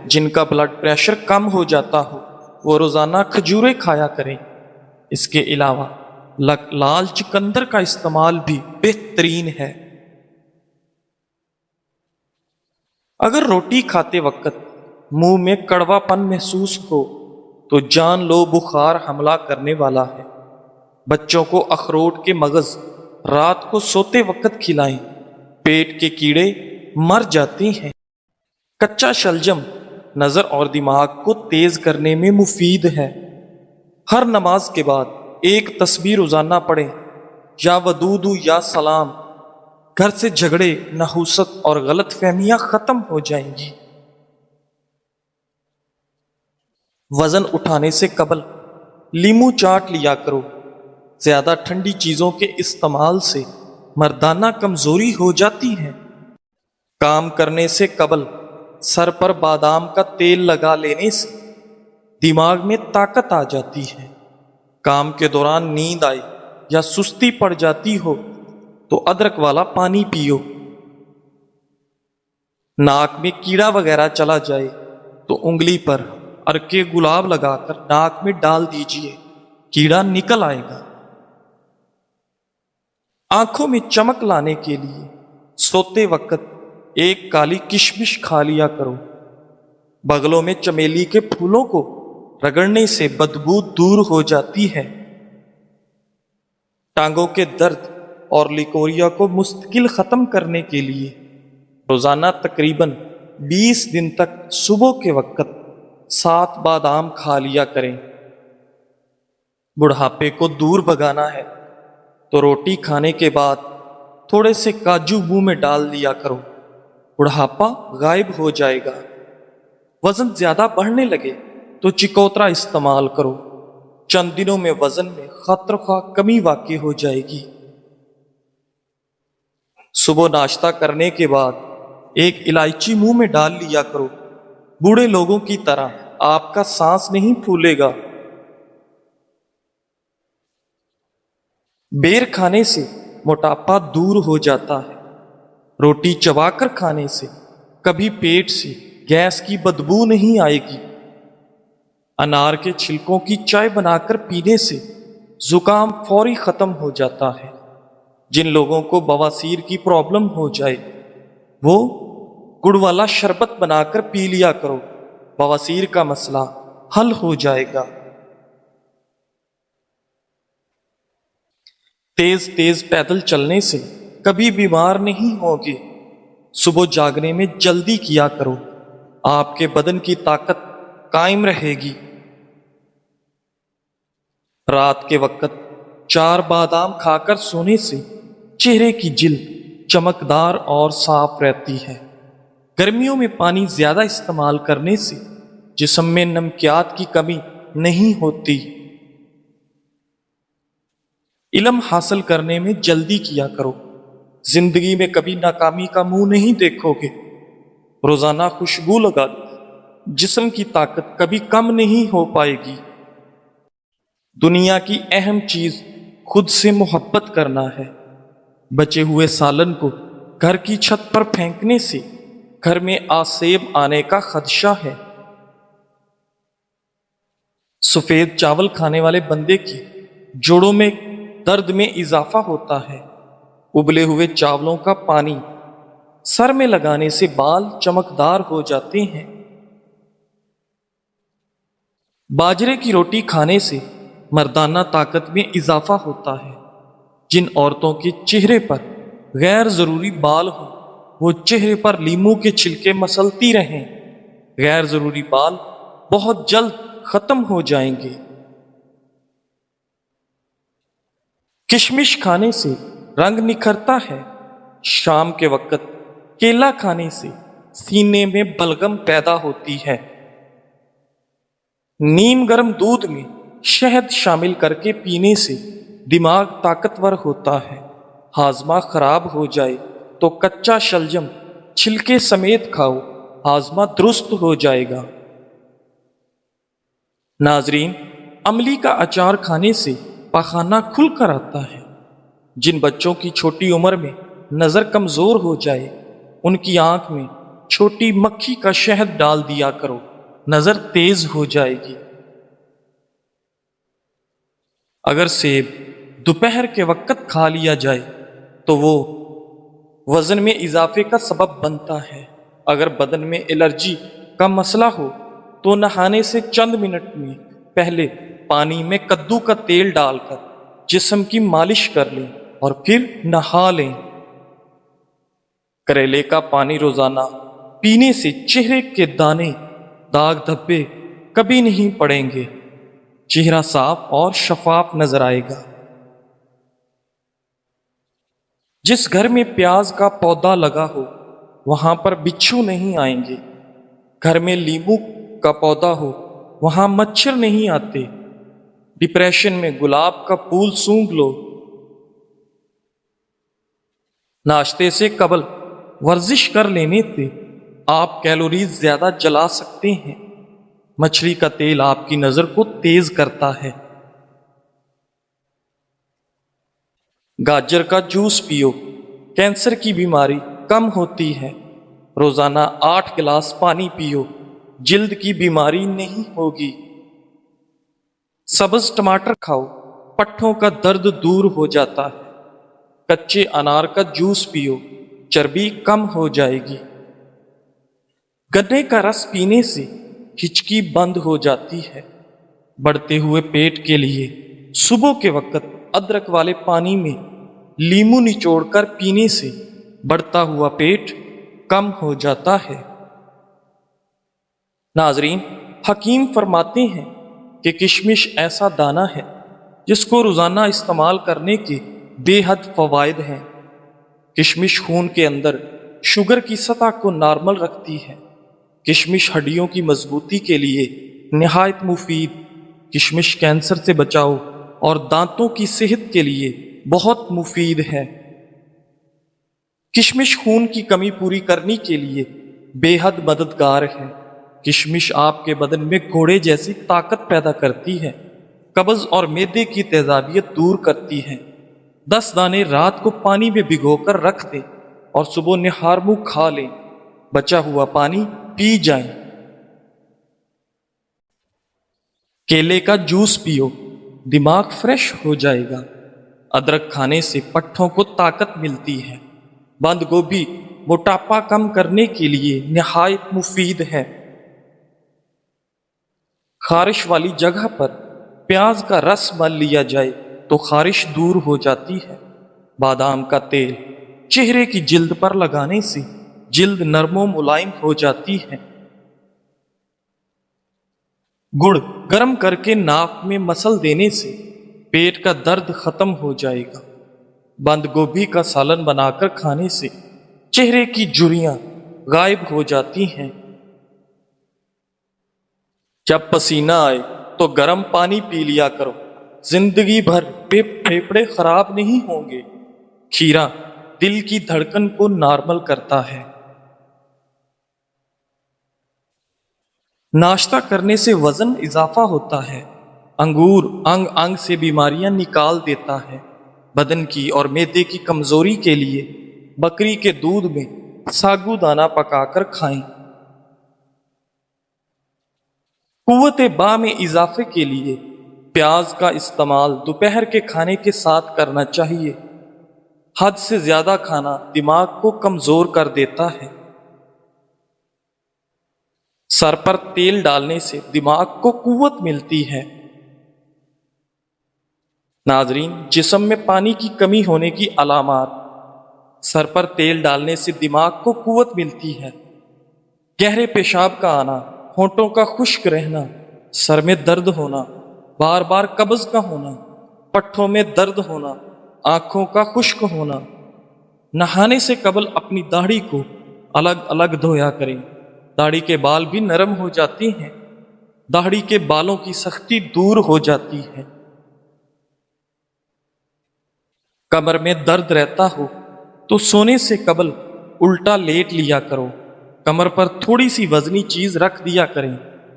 جن کا blood pressure کم ہو جاتا ہو وہ روزانہ کھجوریں کھایا کریں۔ اس کے علاوہ لال چقندر کا استعمال بھی بہترین ہے۔ اگر روٹی کھاتے وقت منہ میں کڑوا پن محسوس ہو تو جان لو بخار حملہ کرنے والا ہے۔ بچوں کو اخروٹ کے مغز رات کو سوتے وقت کھلائیں، پیٹ کے کیڑے مر جاتے ہیں۔ کچا شلجم نظر اور دماغ کو تیز کرنے میں مفید ہے۔ ہر نماز کے بعد ایک تسبیح روزانہ پڑھیں، یا ودود یا سلام۔ گھر سے جھگڑے، نحوست اور غلط فہمیاں ختم ہو جائیں گی۔ وزن اٹھانے سے قبل لیمو چاٹ لیا کرو۔ زیادہ ٹھنڈی چیزوں کے استعمال سے مردانہ کمزوری ہو جاتی ہے۔ کام کرنے سے قبل سر پر بادام کا تیل لگا لینے سے دماغ میں طاقت آ جاتی ہے۔ کام کے دوران نیند آئے یا سستی پڑ جاتی ہو تو ادرک والا پانی پیو۔ ناک میں کیڑا وغیرہ چلا جائے تو انگلی پر ارکے گلاب لگا کر ناک میں ڈال دیجئے، کیڑا نکل آئے گا۔ آنکھوں میں چمک لانے کے لیے سوتے وقت ایک کالی کشمش کھا لیا کرو۔ بغلوں میں چمیلی کے پھولوں کو رگڑنے سے بدبو دور ہو جاتی ہے۔ ٹانگوں کے درد اور لیکوریا کو مستقل ختم کرنے کے لیے روزانہ تقریباً 20 دن تک صبح کے وقت 7 بادام کھا لیا کریں۔ بڑھاپے کو دور بھگانا ہے تو روٹی کھانے کے بعد تھوڑے سے کاجو منہ میں ڈال دیا کرو، بڑھاپا غائب ہو جائے گا۔ وزن زیادہ بڑھنے لگے تو چکوترا استعمال کرو، چند دنوں میں وزن میں خطرخواہ کمی واقع ہو جائے گی۔ صبح ناشتہ کرنے کے بعد ایک الائچی منہ میں ڈال لیا کرو، بوڑھے لوگوں کی طرح آپ کا سانس نہیں پھولے گا۔ بیر کھانے سے موٹاپا دور ہو جاتا ہے۔ روٹی چبا کر کھانے سے کبھی پیٹ سے گیس کی بدبو نہیں آئے گی۔ انار کے چھلکوں کی چائے بنا کر پینے سے زکام فوری ختم ہو جاتا ہے۔ جن لوگوں کو بواسیر کی پرابلم ہو جائے وہ گڑ والا شربت بنا کر پی لیا کرو، بواسیر کا مسئلہ حل ہو جائے گا۔ تیز تیز پیدل چلنے سے کبھی بیمار نہیں ہوگے۔ صبح جاگنے میں جلدی کیا کرو، آپ کے بدن کی طاقت قائم رہے گی۔ رات کے وقت 4 بادام کھا کر سونے سے چہرے کی جلد چمکدار اور صاف رہتی ہے۔ گرمیوں میں پانی زیادہ استعمال کرنے سے جسم میں نمکیات کی کمی نہیں ہوتی۔ علم حاصل کرنے میں جلدی کیا کرو، زندگی میں کبھی ناکامی کا منہ نہیں دیکھو گے۔ روزانہ خوشبو لگا دو، جسم کی طاقت کبھی کم نہیں ہو پائے گی۔ دنیا کی اہم چیز خود سے محبت کرنا ہے۔ بچے ہوئے سالن کو گھر کی چھت پر پھینکنے سے گھر میں آسیب آنے کا خدشہ ہے۔ سفید چاول کھانے والے بندے کی جوڑوں میں درد میں اضافہ ہوتا ہے۔ ابلے ہوئے چاولوں کا پانی سر میں لگانے سے بال چمکدار ہو جاتے ہیں۔ باجرے کی روٹی کھانے سے مردانہ طاقت میں اضافہ ہوتا ہے۔ جن عورتوں کے چہرے پر غیر ضروری بال ہوں وہ چہرے پر لیمو کے چھلکے مسلتی رہیں، غیر ضروری بال بہت جلد ختم ہو جائیں گے۔ کشمش کھانے سے رنگ نکھرتا ہے۔ شام کے وقت کیلا کھانے سے سینے میں بلغم پیدا ہوتی ہے۔ نیم گرم دودھ میں شہد شامل کر کے پینے سے دماغ طاقتور ہوتا ہے۔ ہاضمہ خراب ہو جائے تو کچا شلجم چھلکے سمیت کھاؤ، ہاضمہ درست ہو جائے گا۔ ناظرین، املی کا اچار کھانے سے پاخانہ کھل کر آتا ہے۔ جن بچوں کی چھوٹی عمر میں نظر کمزور ہو جائے ان کی آنکھ میں چھوٹی مکھی کا شہد ڈال دیا کرو، نظر تیز ہو جائے گی۔ اگر سیب دوپہر کے وقت کھا لیا جائے تو وہ وزن میں اضافے کا سبب بنتا ہے۔ اگر بدن میں الرجی کا مسئلہ ہو تو نہانے سے چند منٹ میں پہلے پانی میں کدو کا تیل ڈال کر جسم کی مالش کر لیں اور پھر نہا لیں۔ کریلے کا پانی روزانہ پینے سے چہرے کے دانے، داغ دھبے کبھی نہیں پڑیں گے، چہرہ صاف اور شفاف نظر آئے گا۔ جس گھر میں پیاز کا پودا لگا ہو وہاں پر بچھو نہیں آئیں گے۔ گھر میں لیمو کا پودا ہو وہاں مچھر نہیں آتے۔ ڈپریشن میں گلاب کا پھول سونگھ لو۔ ناشتے سے قبل ورزش کر لینے سے آپ کیلوریز زیادہ جلا سکتے ہیں۔ مچھلی کا تیل آپ کی نظر کو تیز کرتا ہے۔ گاجر کا جوس پیو، کینسر کی بیماری کم ہوتی ہے۔ روزانہ 8 گلاس پانی پیو، جلد کی بیماری نہیں ہوگی۔ سبز ٹماٹر کھاؤ، پٹھوں کا درد دور ہو جاتا ہے۔ کچے انار کا جوس پیو، چربی کم ہو جائے گی۔ گنے کا رس پینے سے ہچکی بند ہو جاتی ہے۔ بڑھتے ہوئے پیٹ کے لیے صبح کے وقت ادرک والے پانی میں لیمو نچوڑ کر پینے سے بڑھتا ہوا پیٹ کم ہو جاتا ہے۔ ناظرین، حکیم فرماتے ہیں کہ کشمش ایسا دانہ ہے جس کو روزانہ استعمال کرنے کے بے حد فوائد ہیں۔ کشمش خون کے اندر شوگر کی سطح کو نارمل رکھتی ہے۔ کشمش ہڈیوں کی مضبوطی کے لیے نہایت مفید۔ کشمش کینسر سے بچاؤ اور دانتوں کی صحت کے لیے بہت مفید ہے۔ کشمش خون کی کمی پوری کرنے کے لیے بے حد مددگار ہے۔ کشمش آپ کے بدن میں گھوڑے جیسی طاقت پیدا کرتی ہے، قبض اور معدے کی تیزابیت دور کرتی ہے۔ 10 دانے رات کو پانی میں بھگو کر رکھ دیں اور صبح نہار منہ کھا لیں۔ بچا ہوا پانی پی جائیں۔ کیلے کا جوس پیو، دماغ فریش ہو جائے گا۔ ادرک کھانے سے پٹھوں کو طاقت ملتی ہے۔ بند گوبھی موٹاپا کم کرنے کے لیے نہایت مفید ہے۔ خارش والی جگہ پر پیاز کا رس مل لیا جائے تو خارش دور ہو جاتی ہے۔ بادام کا تیل چہرے کی جلد پر لگانے سے جلد نرم و ملائم ہو جاتی ہے۔ گڑ گرم کر کے ناک میں مسل دینے سے پیٹ کا درد ختم ہو جائے گا۔ بند گوبھی کا سالن بنا کر کھانے سے چہرے کی جھریاں غائب ہو جاتی ہیں۔ جب پسینہ آئے تو گرم پانی پی لیا کرو، زندگی بھر پھیپھڑے خراب نہیں ہوں گے۔ کھیرا دل کی دھڑکن کو نارمل کرتا ہے۔ ناشتہ کرنے سے وزن اضافہ ہوتا ہے۔ انگور انگ انگ سے بیماریاں نکال دیتا ہے۔ بدن کی اور معدے کی کمزوری کے لیے بکری کے دودھ میں ساگو دانہ پکا کر کھائیں۔ قوت باہ میں اضافے کے لیے پیاز کا استعمال دوپہر کے کھانے کے ساتھ کرنا چاہیے۔ حد سے زیادہ کھانا دماغ کو کمزور کر دیتا ہے۔ سر پر تیل ڈالنے سے دماغ کو قوت ملتی ہے۔ ناظرین، جسم میں پانی کی کمی ہونے کی علامات: سر پر تیل ڈالنے سے دماغ کو قوت ملتی ہے۔ گہرے پیشاب کا آنا، ہونٹوں کا خشک رہنا، سر میں درد ہونا، بار بار قبض کا ہونا، پٹھوں میں درد ہونا، آنکھوں کا خشک ہونا۔ نہانے سے قبل اپنی داڑھی کو الگ الگ دھویا کریں۔ داڑھی کے بال بھی نرم ہو جاتے ہیں۔ داڑھی کے بالوں کی سختی دور ہو جاتی ہے۔ کمر میں درد رہتا ہو تو سونے سے قبل الٹا لیٹ لیا کرو۔ کمر پر تھوڑی سی وزنی چیز رکھ دیا کریں،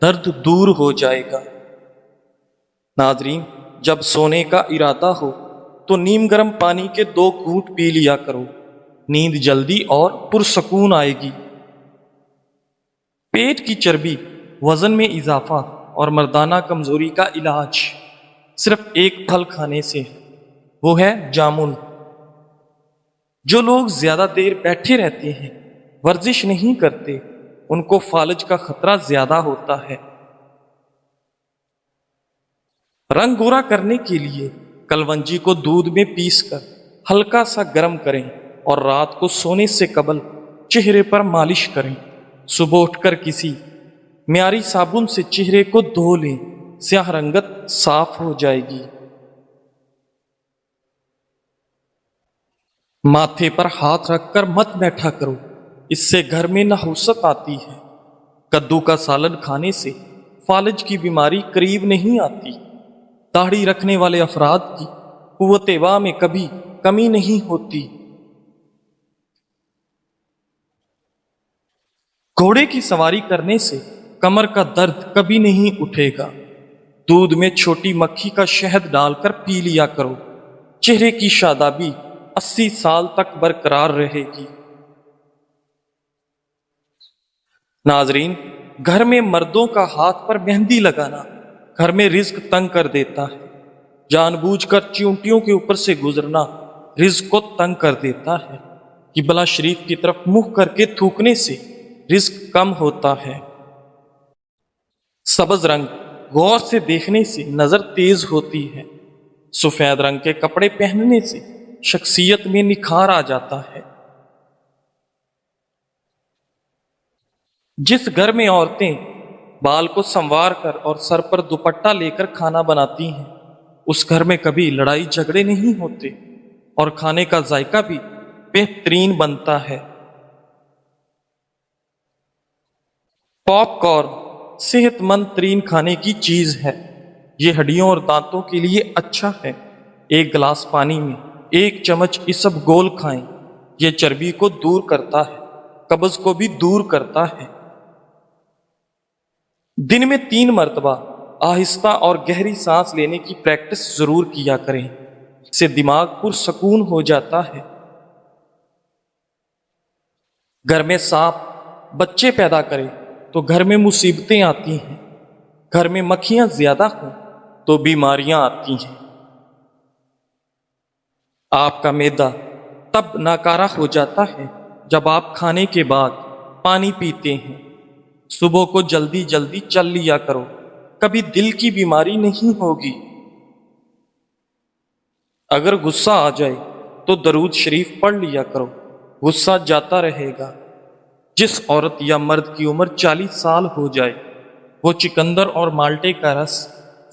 درد دور ہو جائے گا۔ ناظرین، جب سونے کا ارادہ ہو تو نیم گرم پانی کے 2 گھونٹ پی لیا کرو، نیند جلدی اور پرسکون آئے گی۔ پیٹ کی چربی، وزن میں اضافہ اور مردانہ کمزوری کا علاج صرف ایک پھل کھانے سے ہے، وہ ہے جامن۔ جو لوگ زیادہ دیر بیٹھے رہتے ہیں، ورزش نہیں کرتے، ان کو فالج کا خطرہ زیادہ ہوتا ہے۔ رنگ گورا کرنے کے لیے کلونجی کو دودھ میں پیس کر ہلکا سا گرم کریں اور رات کو سونے سے قبل چہرے پر مالش کریں۔ صبح اٹھ کر کسی معیاری صابن سے چہرے کو دھو لیں، سیاہ رنگت صاف ہو جائے گی۔ ماتھے پر ہاتھ رکھ کر مت بیٹھا کرو، اس سے گھر میں نحوست آتی ہے۔ کدو کا سالن کھانے سے فالج کی بیماری قریب نہیں آتی۔ داڑھی رکھنے والے افراد کی قوت واہ میں کبھی کمی نہیں ہوتی۔ گھوڑے کی سواری کرنے سے کمر کا درد کبھی نہیں اٹھے گا۔ دودھ میں چھوٹی مکھی کا شہد ڈال کر پی لیا کرو، چہرے کی شادابی 80 سال تک برقرار رہے گی۔ ناظرین، گھر میں مردوں کا ہاتھ پر مہندی لگانا گھر میں رزق تنگ کر دیتا ہے۔ جان بوجھ کر چیونٹیوں کے اوپر سے گزرنا رزق کو تنگ کر دیتا ہے۔ قبلہ شریف کی طرف منہ کر کے تھوکنے سے رزق کم ہوتا ہے۔ سبز رنگ غور سے دیکھنے سے نظر تیز ہوتی ہے۔ سفید رنگ کے کپڑے پہننے سے شخصیت میں نکھار آ جاتا ہے۔ جس گھر میں عورتیں بال کو سنوار کر اور سر پر دوپٹہ لے کر کھانا بناتی ہیں، اس گھر میں کبھی لڑائی جھگڑے نہیں ہوتے اور کھانے کا ذائقہ بھی بہترین بنتا ہے۔ پاپ کارن صحت مند ترین کھانے کی چیز ہے۔ یہ ہڈیوں اور دانتوں کے لیے اچھا ہے۔ ایک گلاس پانی میں 1 چمچ اسب گول کھائیں، یہ چربی کو دور کرتا ہے، قبض کو بھی دور کرتا ہے۔ دن میں 3 مرتبہ آہستہ اور گہری سانس لینے کی پریکٹس ضرور کیا کریں، اس سے دماغ پرسکون ہو جاتا ہے۔ گھر میں سانپ بچے پیدا کرے تو گھر میں مصیبتیں آتی ہیں۔ گھر میں مکھیاں زیادہ ہوں تو بیماریاں آتی ہیں۔ آپ کا معدہ تب ناکارہ ہو جاتا ہے جب آپ کھانے کے بعد پانی پیتے ہیں۔ صبح کو جلدی جلدی چل لیا کرو، کبھی دل کی بیماری نہیں ہوگی۔ اگر غصہ آ جائے تو درود شریف پڑھ لیا کرو، غصہ جاتا رہے گا۔ جس عورت یا مرد کی عمر 40 سال ہو جائے، وہ چکندر اور مالٹے کا رس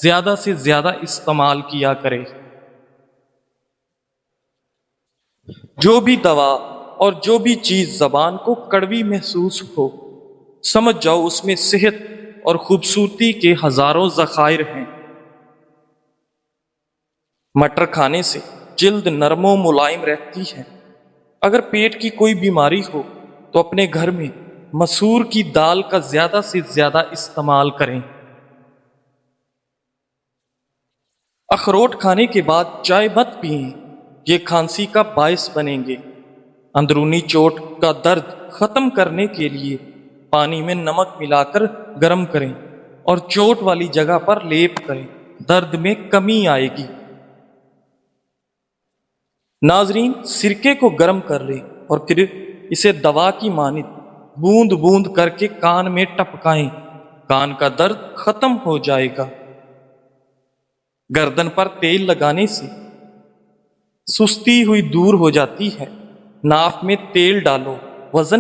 زیادہ سے زیادہ استعمال کیا کرے۔ جو بھی دوا اور جو بھی چیز زبان کو کڑوی محسوس ہو، سمجھ جاؤ اس میں صحت اور خوبصورتی کے ہزاروں ذخائر ہیں۔ مٹر کھانے سے جلد نرم و ملائم رہتی ہے۔ اگر پیٹ کی کوئی بیماری ہو تو اپنے گھر میں مسور کی دال کا زیادہ سے زیادہ استعمال کریں۔ اخروٹ کھانے کے بعد چائے مت پئیں، یہ کھانسی کا باعث بنیں گے۔ اندرونی چوٹ کا درد ختم کرنے کے لیے پانی میں نمک ملا کر گرم کریں اور چوٹ والی جگہ پر لیپ کریں، درد میں کمی آئے گی۔ ناظرین، سرکے کو گرم کر لیں اور پھر اسے دوا کی مانند بوند بوند کر کے کان میں ٹپکائیں، کان کا درد ختم ہو جائے گا۔ گردن پر تیل لگانے سے سستی ہوئی دور ہو جاتی ہے۔ ناف میں تیل ڈالو، وزن